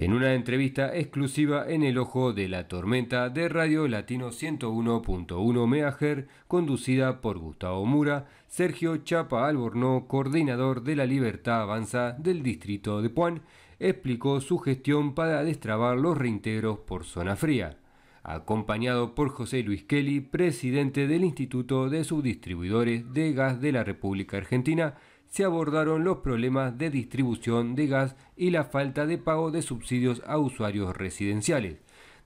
En una entrevista exclusiva en el ojo de la tormenta de Radio Latino 101.1 MHz, conducida por Gustavo Mura, Sergio Chapa Albornoz, coordinador de La Libertad Avanza del distrito de Puan, explicó su gestión para destrabar los reintegros por zona fría, acompañado por José Luis Kelly, presidente del Instituto de Subdistribuidores de Gas de la República Argentina. Se abordaron los problemas de distribución de gas y la falta de pago de subsidios a usuarios residenciales,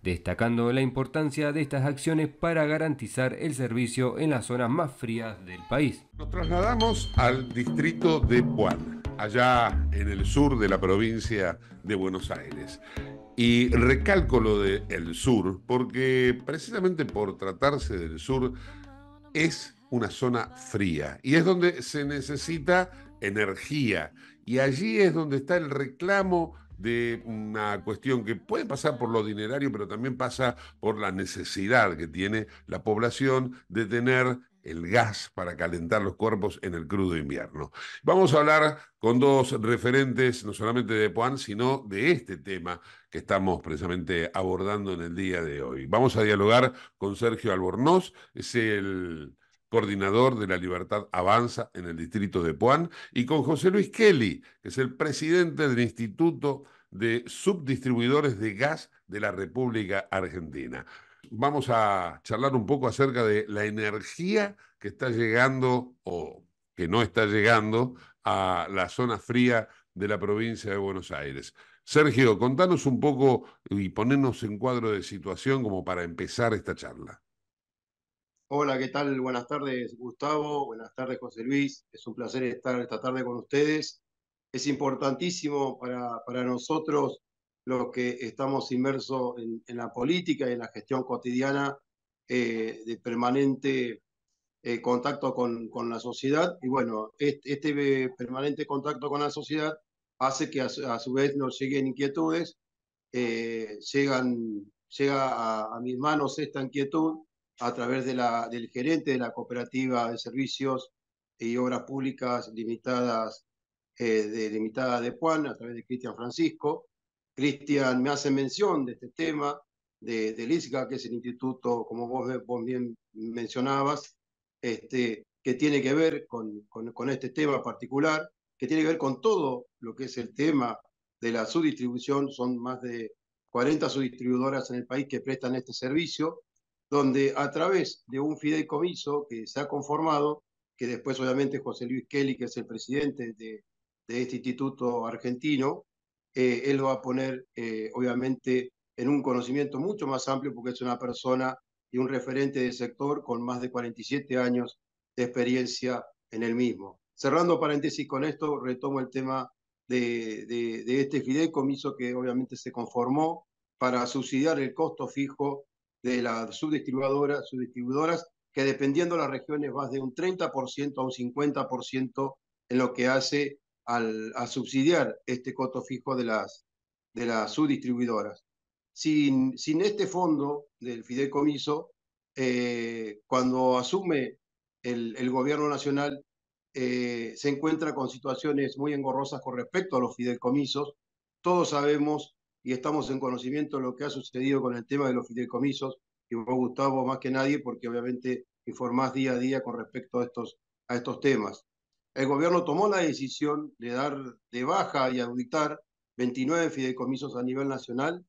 destacando la importancia de estas acciones para garantizar el servicio en las zonas más frías del país. Nos trasladamos al distrito de Puan, allá en el sur de la provincia de Buenos Aires. Y recalco lo de el sur, porque precisamente por tratarse del sur es una zona fría y es donde se necesita energía. Y allí es donde está el reclamo de una cuestión que puede pasar por lo dinerario, pero también pasa por la necesidad que tiene la población de tener el gas para calentar los cuerpos en el crudo invierno. Vamos a hablar con dos referentes, no solamente de Puan, sino de este tema que estamos precisamente abordando en el día de hoy. Vamos a dialogar con Sergio Albornoz, es el coordinador de La Libertad Avanza en el distrito de Puan, y con José Luis Kelly, que es el presidente del Instituto de Subdistribuidores de Gas de la República Argentina. Vamos a charlar un poco acerca de la energía que está llegando o que no está llegando a la zona fría de la provincia de Buenos Aires. Sergio, contanos un poco y ponernos en cuadro de situación como para empezar esta charla. Hola, ¿qué tal? Buenas tardes, Gustavo. Buenas tardes, José Luis. Es un placer estar esta tarde con ustedes. Es importantísimo para nosotros, los que estamos inmersos en la política y en la gestión cotidiana, de permanente contacto con la sociedad. Y bueno, este permanente contacto con la sociedad hace que a su vez nos lleguen inquietudes. Llega a mis manos esta inquietud a través del gerente de la Cooperativa de Servicios y Obras Públicas Limitada de Puan, a través de Cristian Francisco. Cristian me hace mención de este tema, del ISGA, que es el instituto, como vos bien mencionabas, que tiene que ver con este tema particular, que tiene que ver con todo lo que es el tema de la subdistribución. Son más de 40 subdistribuidoras en el país que prestan este servicio, donde a través de un fideicomiso que se ha conformado, que después obviamente José Luis Kelly, que es el presidente de este instituto argentino, él lo va a poner obviamente en un conocimiento mucho más amplio, porque es una persona y un referente del sector con más de 47 años de experiencia en el mismo. Cerrando paréntesis con esto, retomo el tema de este fideicomiso que obviamente se conformó para subsidiar el costo fijo de las subdistribuidoras, que dependiendo de las regiones va de un 30% a un 50% en lo que hace a subsidiar este costo fijo de las subdistribuidoras. Sin este fondo del fideicomiso, cuando asume el gobierno nacional, se encuentra con situaciones muy engorrosas con respecto a los fideicomisos. Todos sabemos y estamos en conocimiento de lo que ha sucedido con el tema de los fideicomisos, y vos, Gustavo, más que nadie, porque obviamente informás día a día con respecto a estos temas. El gobierno tomó la decisión de dar de baja y auditar 29 fideicomisos a nivel nacional,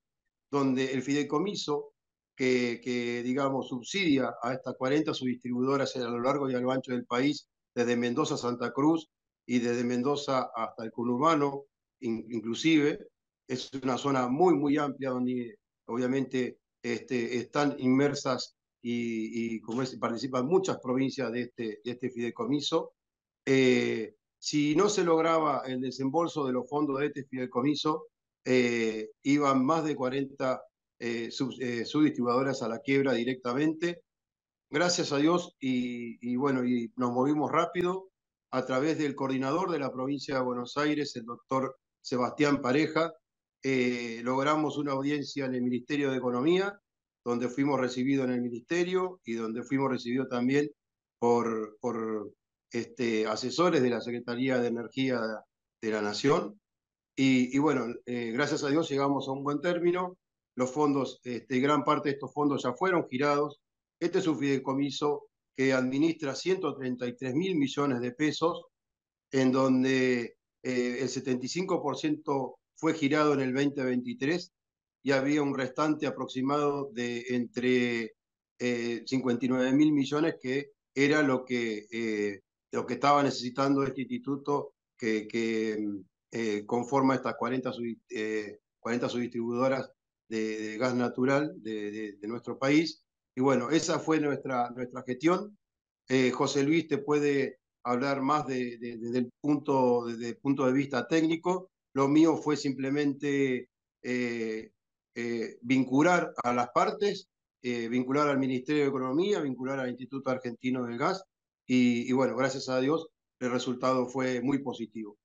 donde el fideicomiso digamos, subsidia a estas 40 subdistribuidoras a lo largo y a lo ancho del país, desde Mendoza a Santa Cruz y desde Mendoza hasta el conurbano, inclusive. Es una zona muy, muy amplia donde obviamente están inmersas y como participan muchas provincias de este fideicomiso. Si no se lograba el desembolso de los fondos de este fideicomiso, iban más de 40 subdistribuidoras a la quiebra directamente. Gracias a Dios, y bueno, y nos movimos rápido a través del coordinador de la provincia de Buenos Aires, el doctor Sebastián Pareja. Logramos una audiencia en el Ministerio de Economía, donde fuimos recibidos en el ministerio y donde fuimos recibidos también por asesores de la Secretaría de Energía de la Nación. Y bueno, gracias a Dios llegamos a un buen término. Los fondos, gran parte de estos fondos ya fueron girados. Este es un fideicomiso que administra 133.000 millones de pesos, en donde el 75% fue girado en el 2023 y había un restante aproximado de entre 59.000 millones, que era lo que estaba necesitando este instituto que conforma estas 40 subdistribuidoras de gas natural de nuestro país. Y bueno, esa fue nuestra gestión. José Luis te puede hablar más desde desde el punto de vista técnico. Lo mío fue simplemente vincular a las partes, vincular al Ministerio de Economía, vincular al Instituto Argentino del Gas, y bueno, gracias a Dios el resultado fue muy positivo.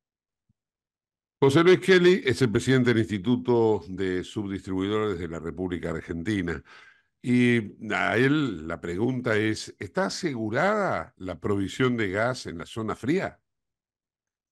José Luis Kelly es el presidente del Instituto de Subdistribuidores de la República Argentina. Y a él la pregunta es, ¿está asegurada la provisión de gas en la zona fría?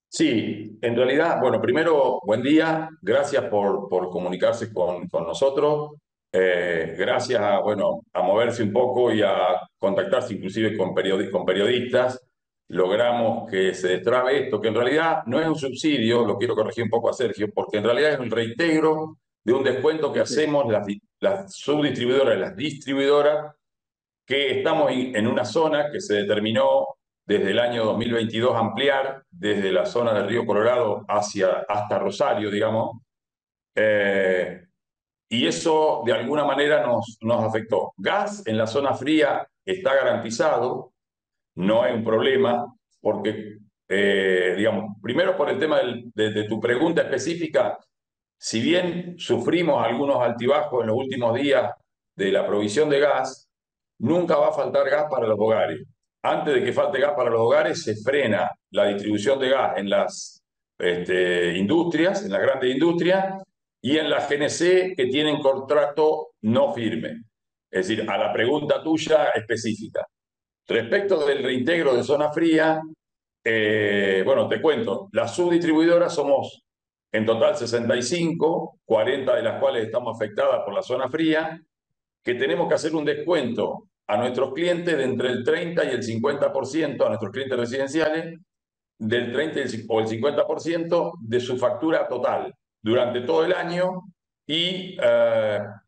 Sí, en realidad, bueno, primero, buen día, gracias por comunicarse con nosotros, gracias a, bueno, a moverse un poco y a contactarse inclusive con periodistas, logramos que se destrabe esto, que en realidad no es un subsidio, lo quiero corregir un poco a Sergio, porque en realidad es un reintegro de un descuento que Okay. hacemos las subdistribuidoras, las distribuidoras, que estamos en una zona que se determinó desde el año 2022 ampliar desde la zona del río Colorado hasta Rosario, digamos, eh, y eso de alguna manera nos afectó. Gas en la zona fría está garantizado, no hay un problema, porque, digamos, primero por el tema de tu pregunta específica, si bien sufrimos algunos altibajos en los últimos días de la provisión de gas, nunca va a faltar gas para los hogares. Antes de que falte gas para los hogares, se frena la distribución de gas en las industrias, en las grandes industrias, y en las GNC que tienen contrato no firme. Es decir, a la pregunta tuya específica. Respecto del reintegro de zona fría, bueno, te cuento, las subdistribuidoras somos en total 65, 40 de las cuales estamos afectadas por la zona fría, que tenemos que hacer un descuento a nuestros clientes de entre el 30 y el 50%, a nuestros clientes residenciales, del 30 o el 50% de su factura total durante todo el año, y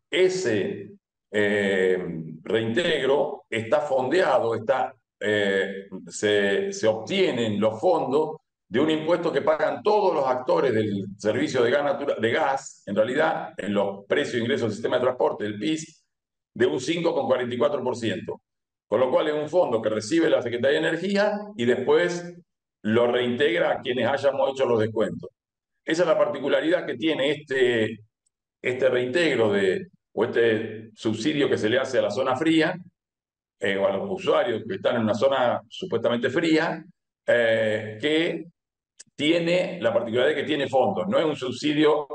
ese reintegro está fondeado, se obtienen los fondos de un impuesto que pagan todos los actores del servicio de gas, en realidad, en los precios de ingresos del sistema de transporte, del PIS, de un 5,44%. Con lo cual es un fondo que recibe la Secretaría de Energía y después lo reintegra a quienes hayamos hecho los descuentos. Esa es la particularidad que tiene este reintegro o este subsidio que se le hace a la zona fría, o a los usuarios que están en una zona supuestamente fría, que tiene la particularidad de que tiene fondos, no es un subsidio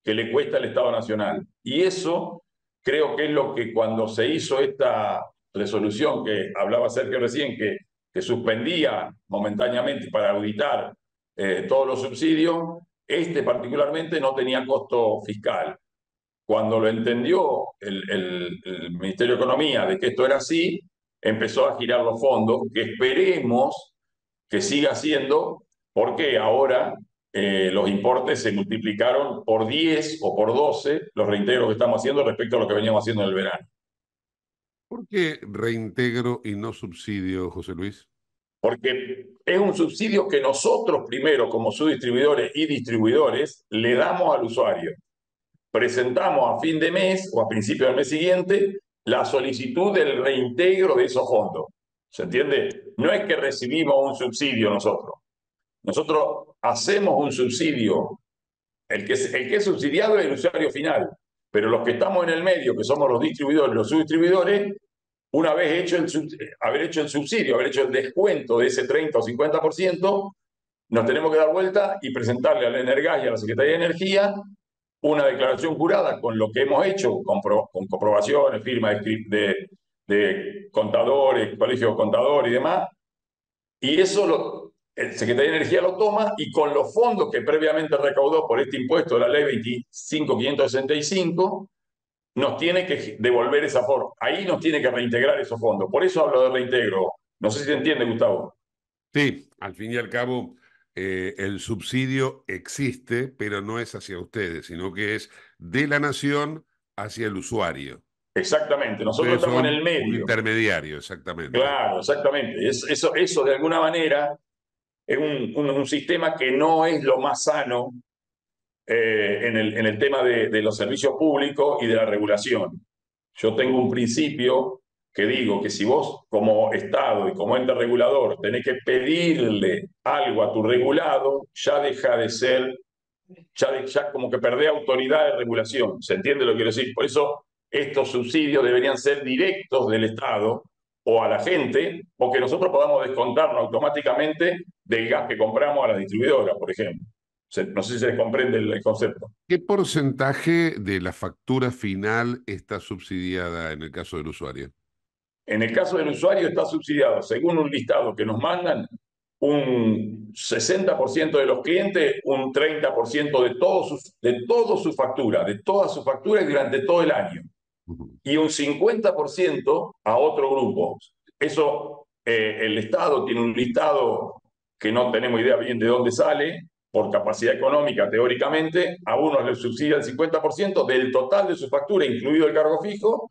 que le cuesta al Estado Nacional. Y eso creo que es lo que cuando se hizo esta resolución que hablaba Sergio recién, que suspendía momentáneamente para auditar todos los subsidios, particularmente no tenía costo fiscal. Cuando lo entendió el Ministerio de Economía de que esto era así, empezó a girar los fondos, que esperemos que siga siendo, porque ahora los importes se multiplicaron por 10 o por 12 los reintegros que estamos haciendo respecto a lo que veníamos haciendo en el verano. ¿Por qué reintegro y no subsidio, José Luis? Porque es un subsidio que nosotros primero, como subdistribuidores y distribuidores, le damos al usuario. Presentamos a fin de mes o a principio del mes siguiente la solicitud del reintegro de esos fondos. ¿Se entiende? No es que recibimos un subsidio nosotros. Nosotros hacemos un subsidio. El que es subsidiado es el usuario final. Pero los que estamos en el medio, que somos los distribuidores, los subdistribuidores, una vez haber hecho el subsidio, haber hecho el descuento de ese 30 o 50%, nos tenemos que dar vuelta y presentarle al Energas y a la Secretaría de Energía una declaración jurada con lo que hemos hecho, con comprobaciones, firmas de contadores, colegio de contadores y demás. Y eso el Secretaría de Energía lo toma y con los fondos que previamente recaudó por este impuesto de la ley 25.565, nos tiene que devolver esa forma. Ahí nos tiene que reintegrar esos fondos. Por eso hablo de reintegro. No sé si se entiende, Gustavo. Sí, al fin y al cabo, el subsidio existe, pero no es hacia ustedes, sino que es de la nación hacia el usuario. Exactamente. Nosotros Ustedes estamos en son el un medio. intermediario, exactamente. Claro, exactamente. Eso de alguna manera es un sistema que no es lo más sano en el tema de los servicios públicos y de la regulación. Yo tengo un principio que digo que si vos como Estado y como ente regulador tenés que pedirle algo a tu regulado, ya deja de ser, ya como que perdés autoridad de regulación. ¿Se entiende lo que quiero decir? Por eso estos subsidios deberían ser directos del Estado o a la gente, o que nosotros podamos descontarnos automáticamente del gas que compramos a las distribuidoras, por ejemplo. No sé si se comprende el concepto. ¿Qué porcentaje de la factura final está subsidiada en el caso del usuario? En el caso del usuario está subsidiado, según un listado que nos mandan, un 60% de los clientes, un 30% de todas sus facturas, de todas sus facturas durante todo el año. Ujú. Y un 50% a otro grupo. Eso, el Estado tiene un listado que no tenemos idea bien de dónde sale, por capacidad económica teóricamente, a unos les subsidia el 50% del total de su factura, incluido el cargo fijo,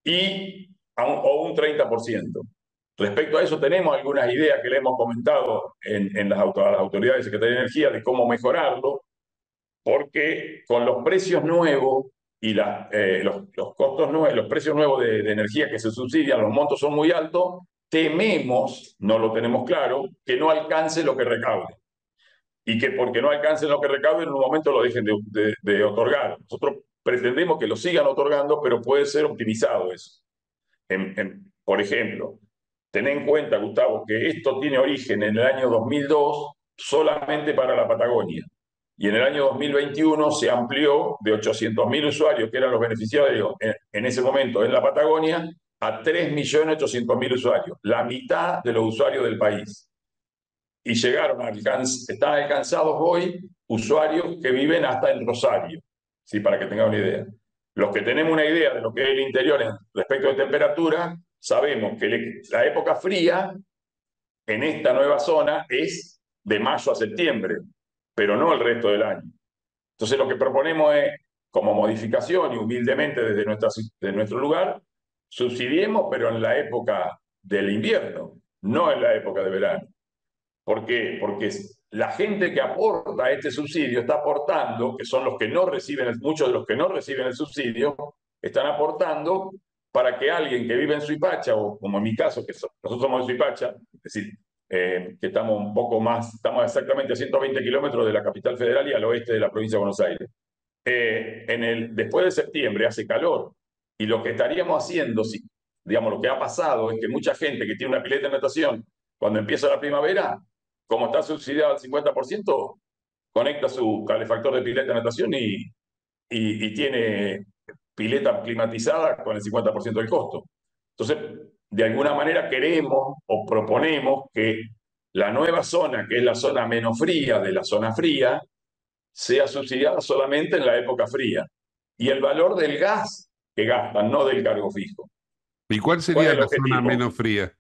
y o un 30%. Respecto a eso, tenemos algunas ideas que le hemos comentado en las autoridades de Secretaría de Energía de cómo mejorarlo, porque con los precios nuevos y los costos nuevos, los precios nuevos de energía que se subsidian, los montos son muy altos, tememos, no lo tenemos claro, que no alcance lo que recaude. Y que porque no alcancen lo que recaude, en un momento lo dejen de otorgar. Nosotros pretendemos que lo sigan otorgando, pero puede ser optimizado eso. Por ejemplo, ten en cuenta, Gustavo, que esto tiene origen en el año 2002 solamente para la Patagonia. Y en el año 2021 se amplió de 800.000 usuarios, que eran los beneficiarios en ese momento en la Patagonia, a 3.800.000 usuarios, la mitad de los usuarios del país. Y están alcanzados hoy usuarios que viven hasta en Rosario, ¿sí? Para que tengan una idea. Los que tenemos una idea de lo que es el interior respecto de temperatura, sabemos que la época fría en esta nueva zona es de mayo a septiembre, pero no el resto del año. Entonces lo que proponemos es, como modificación y humildemente desde nuestro lugar, subsidiemos, pero en la época del invierno, no en la época de verano. ¿Por qué? Porque la gente que aporta este subsidio está aportando, que son los que no reciben, muchos de los que no reciben el subsidio, están aportando para que alguien que vive en Suipacha, o como en mi caso, que nosotros somos de Suipacha, es decir, que estamos un poco más, estamos exactamente a 120 kilómetros de la capital federal y al oeste de la provincia de Buenos Aires. Después de septiembre hace calor, y lo que estaríamos haciendo, si, digamos, lo que ha pasado es que mucha gente que tiene una pileta de natación, cuando empieza la primavera, como está subsidiado al 50%, conecta su calefactor de pileta de natación y tiene pileta climatizada con el 50% del costo. Entonces, de alguna manera queremos o proponemos que la nueva zona, que es la zona menos fría de la zona fría, sea subsidiada solamente en la época fría. Y el valor del gas que gastan, no del cargo fijo. ¿Y cuál ¿Cuál sería es el la zona objetivo? menos fría?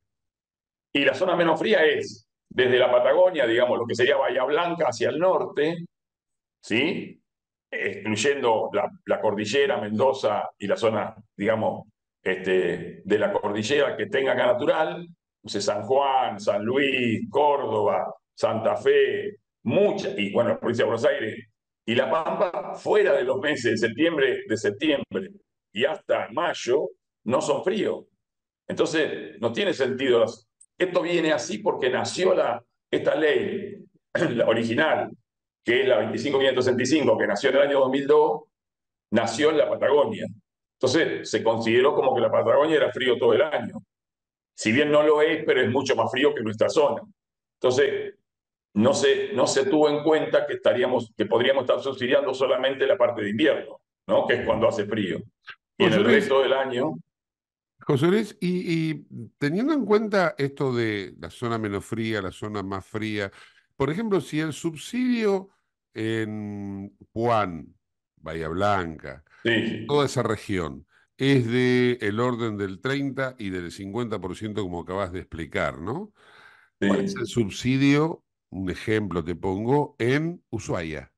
Y la zona menos fría es desde la Patagonia, digamos, lo que sería Bahía Blanca hacia el norte, ¿sí? Excluyendo la cordillera, Mendoza y la zona, digamos, de la cordillera que tenga gas natural, no sé, San Juan, San Luis, Córdoba, Santa Fe, y bueno, la provincia de Buenos Aires, y La Pampa, fuera de los meses de septiembre y hasta mayo, no son fríos. Entonces, no tiene sentido. Esto viene así porque nació esta ley, la original, que es la 25.565, que nació en el año 2002, nació en la Patagonia. Entonces, se consideró como que la Patagonia era frío todo el año. Si bien no lo es, pero es mucho más frío que nuestra zona. Entonces, no se tuvo en cuenta que podríamos estar subsidiando solamente la parte de invierno, ¿no? Que es cuando hace frío. Y en el José Luis, resto del año, José Luis, y teniendo en cuenta esto de la zona menos fría, la zona más fría, por ejemplo, si el subsidio en Puan, Bahía Blanca, toda Sí, esa región, es de el orden del 30 y del 50% como acabas de explicar, ¿no? ¿Cuál es el sí. subsidio? Un ejemplo te pongo en Ushuaia.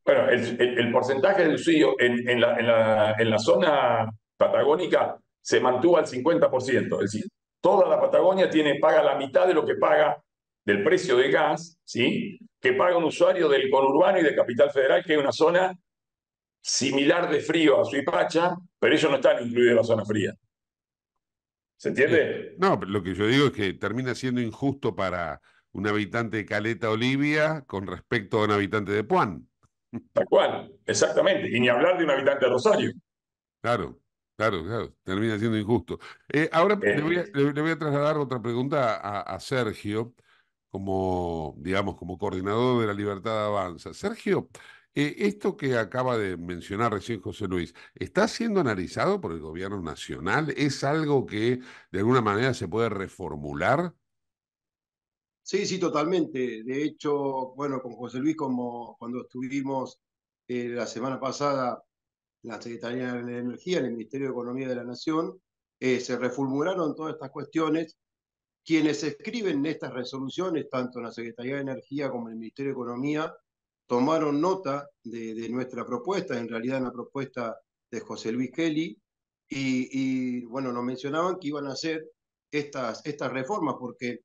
Bueno, el porcentaje del suyo en la zona patagónica se mantuvo al 50%. Es decir, toda la Patagonia paga la mitad de lo que paga del precio del gas, ¿sí? Que paga un usuario del conurbano y de Capital Federal, que es una zona similar de frío a Suipacha, pero ellos no están incluidos en la zona fría. ¿Se entiende? No, pero lo que yo digo es que termina siendo injusto para un habitante de Caleta Olivia con respecto a un habitante de Puan. Tal cual, exactamente. Y ni hablar de un habitante de Rosario. Claro, claro, claro, termina siendo injusto. Ahora Este, le voy a trasladar otra pregunta a Sergio, como, digamos, como coordinador de la Libertad Avanza. Sergio, esto que acaba de mencionar recién José Luis, ¿está siendo analizado por el gobierno nacional? ¿Es algo que de alguna manera se puede reformular? Sí, sí, totalmente. De hecho, bueno, con José Luis, como cuando estuvimos la semana pasada en la Secretaría de Energía, en el Ministerio de Economía de la Nación, se reformularon todas estas cuestiones. Quienes escriben estas resoluciones, tanto en la Secretaría de Energía como en el Ministerio de Economía, tomaron nota de nuestra propuesta, en realidad en la propuesta de José Luis Kelly, bueno, nos mencionaban que iban a hacer estas reformas, porque,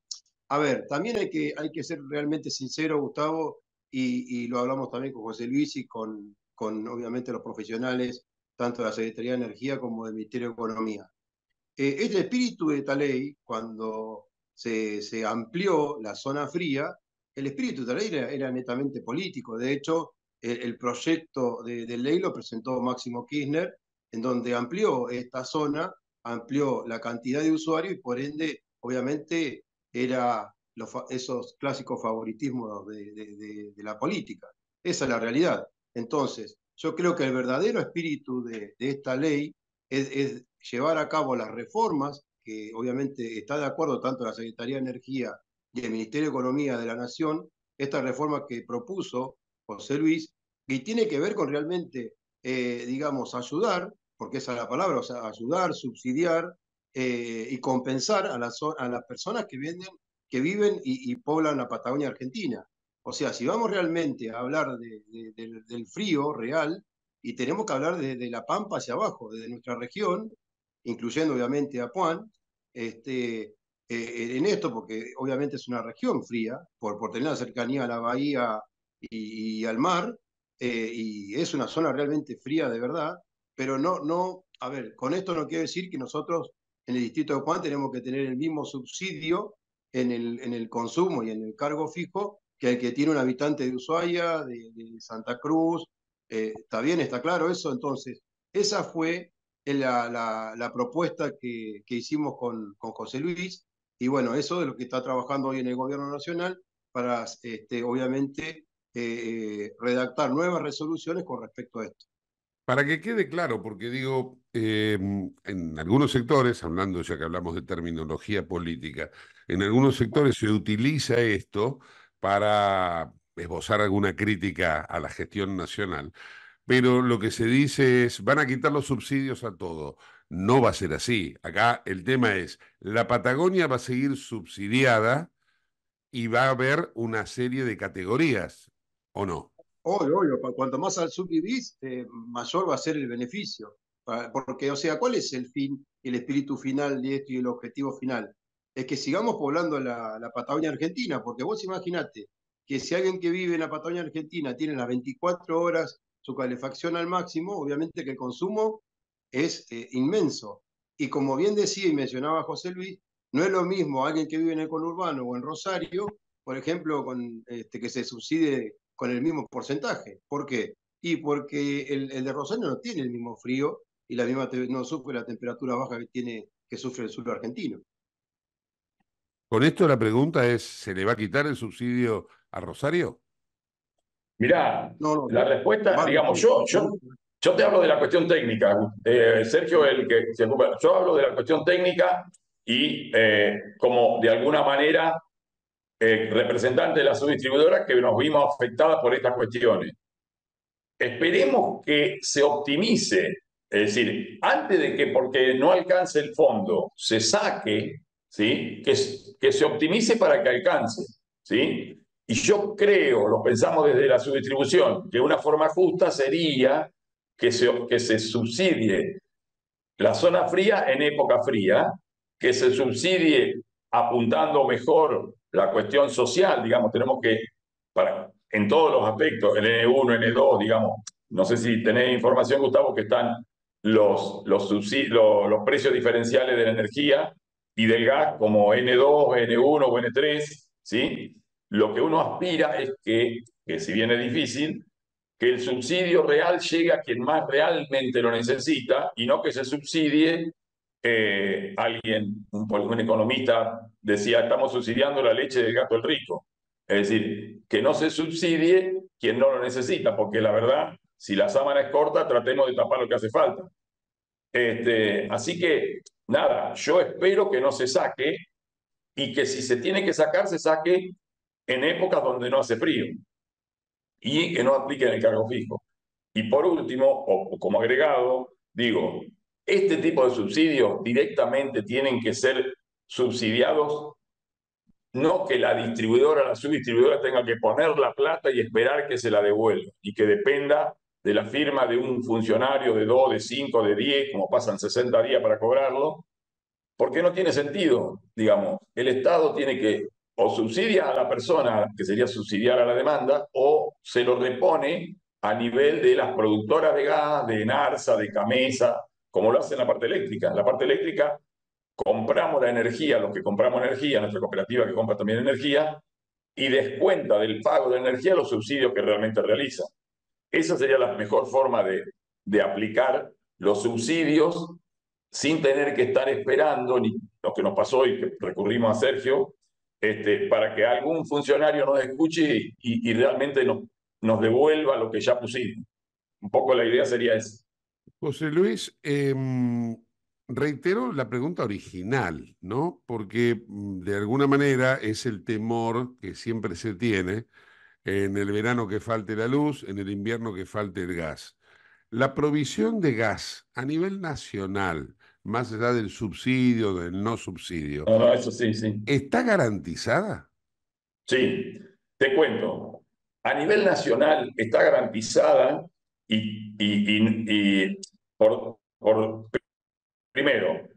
a ver, también hay que ser realmente sincero, Gustavo, y lo hablamos también con José Luis y con obviamente los profesionales, tanto de la Secretaría de Energía como del Ministerio de Economía. Este espíritu de esta ley, cuando se amplió la zona fría, el espíritu de la ley era netamente político. De hecho, el proyecto de ley lo presentó Máximo Kirchner, en donde amplió esta zona, amplió la cantidad de usuarios y por ende, obviamente, era esos clásicos favoritismos de la política. Esa es la realidad. Entonces, yo creo que el verdadero espíritu de esta ley es llevar a cabo las reformas, que obviamente está de acuerdo tanto la Secretaría de Energía y el Ministerio de Economía de la Nación, esta reforma que propuso José Luis, y tiene que ver con realmente, digamos, ayudar, porque esa es la palabra, o sea, ayudar, subsidiar y compensar a las personas que viven y poblan la Patagonia Argentina. O sea, si vamos realmente a hablar del frío real, y tenemos que hablar de La Pampa hacia abajo, desde nuestra región, incluyendo obviamente a Puan, en esto, porque obviamente es una región fría, por tener la cercanía a la bahía y al mar, y es una zona realmente fría de verdad, pero no, a ver, con esto no quiero decir que nosotros en el distrito de Puan tenemos que tener el mismo subsidio en el consumo y en el cargo fijo que el que tiene un habitante de Ushuaia, de Santa Cruz. ¿Está bien? ¿Está claro eso? Entonces, esa fue la propuesta que hicimos con José Luis, y bueno, eso es lo que está trabajando hoy en el gobierno nacional para, obviamente, redactar nuevas resoluciones con respecto a esto. Para que quede claro, porque digo, en algunos sectores, hablando ya que hablamos de terminología política, en algunos sectores se utiliza esto para esbozar alguna crítica a la gestión nacional, pero lo que se dice es, van a quitar los subsidios a todo. No va a ser así. Acá el tema es, la Patagonia va a seguir subsidiada y va a haber una serie de categorías, ¿o no? Obvio, obvio, cuanto más al sur vivís, mayor va a ser el beneficio. Porque, o sea, ¿cuál es el fin, el espíritu final de esto y el objetivo final? Es que sigamos poblando la Patagonia Argentina, porque vos imaginate que si alguien que vive en la Patagonia Argentina tiene las 24 horas su calefacción al máximo, obviamente que el consumo es inmenso. Y como bien decía y mencionaba José Luis, no es lo mismo alguien que vive en el conurbano o en Rosario, por ejemplo, que se subsidie con el mismo porcentaje. ¿Por qué? Y porque el de Rosario no tiene el mismo frío y no sufre la temperatura baja que sufre el sur argentino. Con esto la pregunta es, ¿se le va a quitar el subsidio a Rosario? Mirá, No, no, la respuesta, va a digamos, recibir. Yo te hablo de la cuestión técnica, Sergio, el que se ocupa. Yo hablo de la cuestión técnica y como de alguna manera representante de la subdistribuidora que nos vimos afectadas por estas cuestiones. Esperemos que se optimice, es decir, antes de que, porque no alcance el fondo, se saque, ¿sí? Que se optimice para que alcance, ¿sí? Y yo creo, lo pensamos desde la subdistribución, que una forma justa sería que se subsidie la zona fría en época fría, que se subsidie apuntando mejor la cuestión social, digamos, tenemos que, en todos los aspectos, el N1, N2, digamos, no sé si tenés información, Gustavo, que están los precios diferenciales de la energía y del gas como N2, N1 o N3, ¿sí? Lo que uno aspira es que si bien es difícil, que el subsidio real llegue a quien más realmente lo necesita y no que se subsidie. Un economista decía, estamos subsidiando la leche del gato del rico. Es decir, que no se subsidie quien no lo necesita, porque la verdad, si la sábana es corta, tratemos de tapar lo que hace falta. Así que, nada, yo espero que no se saque y que si se tiene que sacar, se saque en épocas donde no hace frío y que no apliquen el cargo fijo. Y por último, o como agregado, digo, este tipo de subsidios directamente tienen que ser subsidiados, no que la subdistribuidora tenga que poner la plata y esperar que se la devuelva, y que dependa de la firma de un funcionario de 2, de 5, de 10, como pasan 60 días para cobrarlo, porque no tiene sentido, digamos. El Estado tiene que o subsidia a la persona, que sería subsidiar a la demanda, o se lo repone a nivel de las productoras de gas, de Enarsa, de Camesa, como lo hace en la parte eléctrica. En la parte eléctrica compramos la energía, los que compramos energía, nuestra cooperativa que compra también energía, y descuenta del pago de energía los subsidios que realmente realiza. Esa sería la mejor forma de aplicar los subsidios sin tener que estar esperando, ni lo que nos pasó y que recurrimos a Sergio, para que algún funcionario nos escuche y realmente nos devuelva lo que ya pusimos. Un poco la idea sería esa. José Luis, reitero la pregunta original, ¿no? Porque de alguna manera es el temor que siempre se tiene en el verano que falte la luz, en el invierno que falte el gas. La provisión de gas a nivel nacional, más allá del subsidio, del no subsidio, No, no, eso sí, sí. ¿está garantizada? Sí, te cuento. A nivel nacional está garantizada y primero,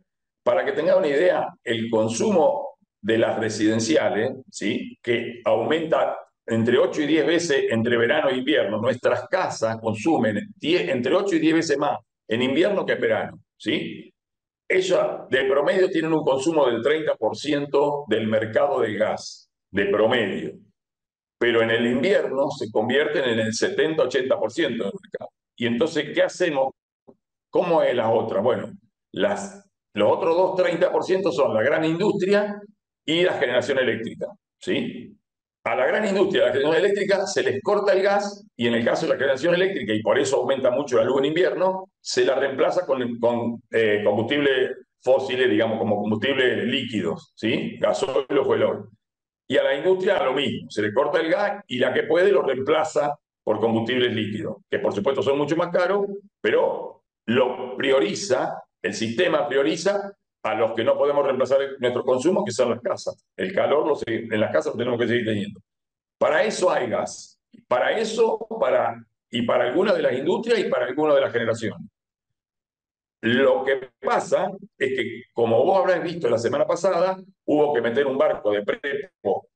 para que tenga una idea, el consumo de las residenciales, ¿sí? Que aumenta entre 8 y 10 veces entre verano e invierno. Nuestras casas consumen entre 8 y 10 veces más en invierno que en verano, ¿sí? Ellas de promedio tienen un consumo del 30% del mercado del gas, de promedio. Pero en el invierno se convierten en el 70-80% del mercado. Y entonces, ¿qué hacemos? ¿Cómo es la otra? Bueno, los otros 30% son la gran industria y la generación eléctrica, ¿sí? A la gran industria, a la generación eléctrica, se les corta el gas y en el caso de la generación eléctrica, y por eso aumenta mucho la luz en invierno, se la reemplaza con combustibles fósiles, digamos, como combustibles líquidos, ¿sí? Gasoil o fuel. Y a la industria lo mismo, se le corta el gas y la que puede lo reemplaza por combustibles líquidos, que por supuesto son mucho más caros, pero lo prioriza, el sistema prioriza a los que no podemos reemplazar nuestro consumo, que son las casas. El calor en las casas lo tenemos que seguir teniendo. Para eso hay gas. Para eso, y para algunas de las industrias y para algunas de las generaciones. Lo que pasa es que, como vos habrás visto la semana pasada, hubo que meter un barco de prepo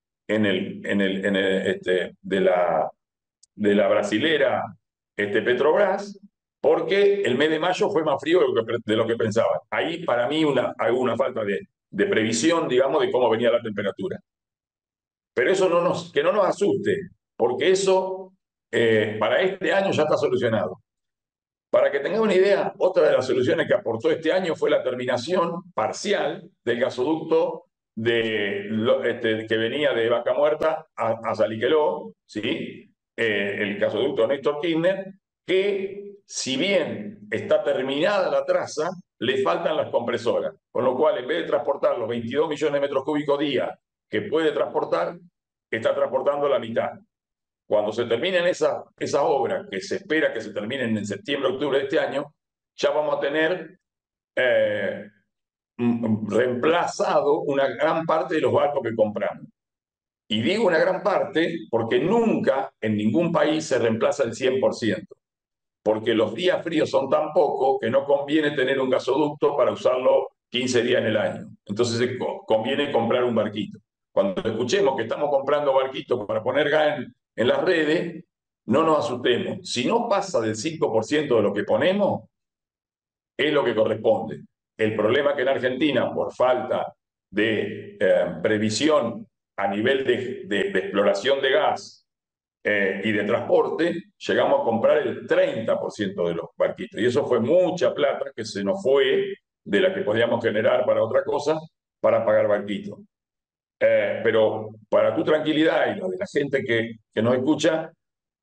de la brasilera Petrobras, porque el mes de mayo fue más frío de lo que pensaban. Ahí, para mí, hubo una falta de previsión, digamos, de cómo venía la temperatura. Pero eso que no nos asuste, porque eso para este año ya está solucionado. Para que tengan una idea, otra de las soluciones que aportó este año fue la terminación parcial del gasoducto que venía de Vaca Muerta a Saliqueló, ¿sí? El gasoducto Néstor Kirchner, que si bien está terminada la traza, le faltan las compresoras, con lo cual en vez de transportar los 22 millones de metros cúbicos día que puede transportar, está transportando la mitad. Cuando se terminen esas obras, que se espera que se terminen en septiembre, octubre de este año, ya vamos a tener reemplazado una gran parte de los barcos que compramos. Y digo una gran parte porque nunca en ningún país se reemplaza el 100%, porque los días fríos son tan pocos que no conviene tener un gasoducto para usarlo 15 días en el año. Entonces conviene comprar un barquito. Cuando escuchemos que estamos comprando barquitos para poner gas en las redes, no nos asustemos. Si no pasa del 5% de lo que ponemos, es lo que corresponde. El problema es que en Argentina, por falta de previsión a nivel de exploración de gas y de transporte, llegamos a comprar el 30% de los barquitos. Y eso fue mucha plata que se nos fue de la que podíamos generar para otra cosa, para pagar barquitos. Pero para tu tranquilidad y la de la gente que nos escucha,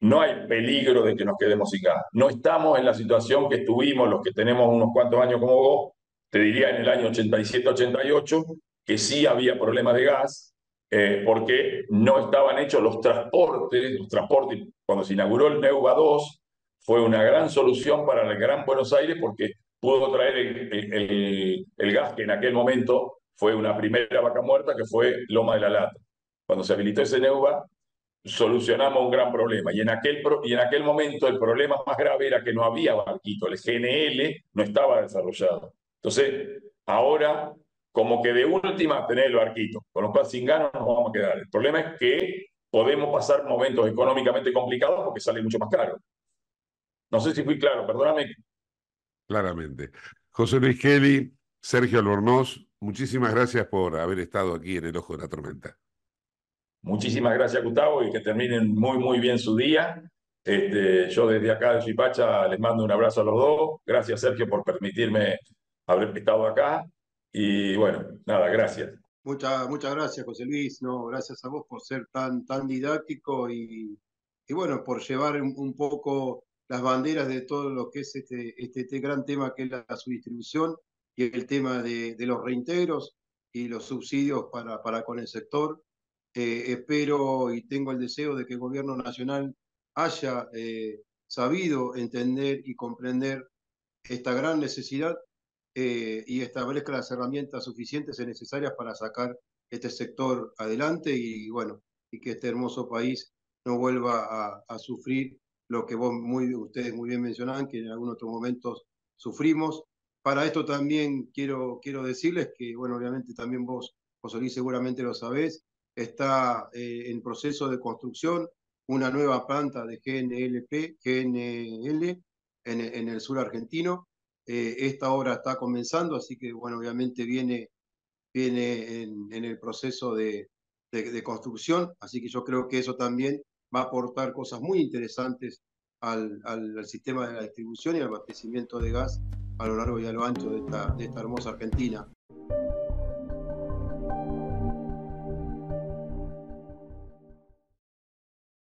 no hay peligro de que nos quedemos sin gas. No estamos en la situación que estuvimos los que tenemos unos cuantos años como vos, te diría en el año 87-88, que sí había problemas de gas, porque no estaban hechos los transportes. Cuando se inauguró el Neuva 2, fue una gran solución para el Gran Buenos Aires porque pudo traer el gas que en aquel momento fue una primera vaca muerta, que fue Loma de la Lata. Cuando se habilitó ese Neuva, solucionamos un gran problema. Y en aquel momento el problema más grave era que no había barquito, el GNL no estaba desarrollado. Entonces, ahora, como que de última tener el barquito, con lo cual sin ganas nos vamos a quedar. El problema es que podemos pasar momentos económicamente complicados porque sale mucho más caro. No sé si fui claro, perdóname. Claramente. José Luis Kelly, Sergio Albornoz, muchísimas gracias por haber estado aquí en el Ojo de la Tormenta. Muchísimas gracias, Gustavo, y que terminen muy, muy bien su día. Yo desde acá de Suipacha les mando un abrazo a los dos. Gracias, Sergio, por permitirme haber estado acá. Y bueno, nada, gracias. Muchas gracias, José Luis. No, gracias a vos por ser tan didáctico y bueno, por llevar un poco las banderas de todo lo que es este gran tema que es la subdistribución y el tema de los reintegros y los subsidios para con el sector. Espero y tengo el deseo de que el gobierno nacional haya sabido entender y comprender esta gran necesidad y establezca las herramientas suficientes y necesarias para sacar este sector adelante y bueno, y que este hermoso país no vuelva a sufrir lo que ustedes muy bien mencionaban, que en algunos otros momentos sufrimos. Para esto también quiero decirles que, bueno, obviamente también vos, José Luis, seguramente lo sabés, está en proceso de construcción una nueva planta de GNL en el sur argentino. Esta obra está comenzando, así que bueno, obviamente viene en el proceso de construcción, así que yo creo que eso también va a aportar cosas muy interesantes al sistema de la distribución y al abastecimiento de gas a lo largo y a lo ancho de esta hermosa Argentina.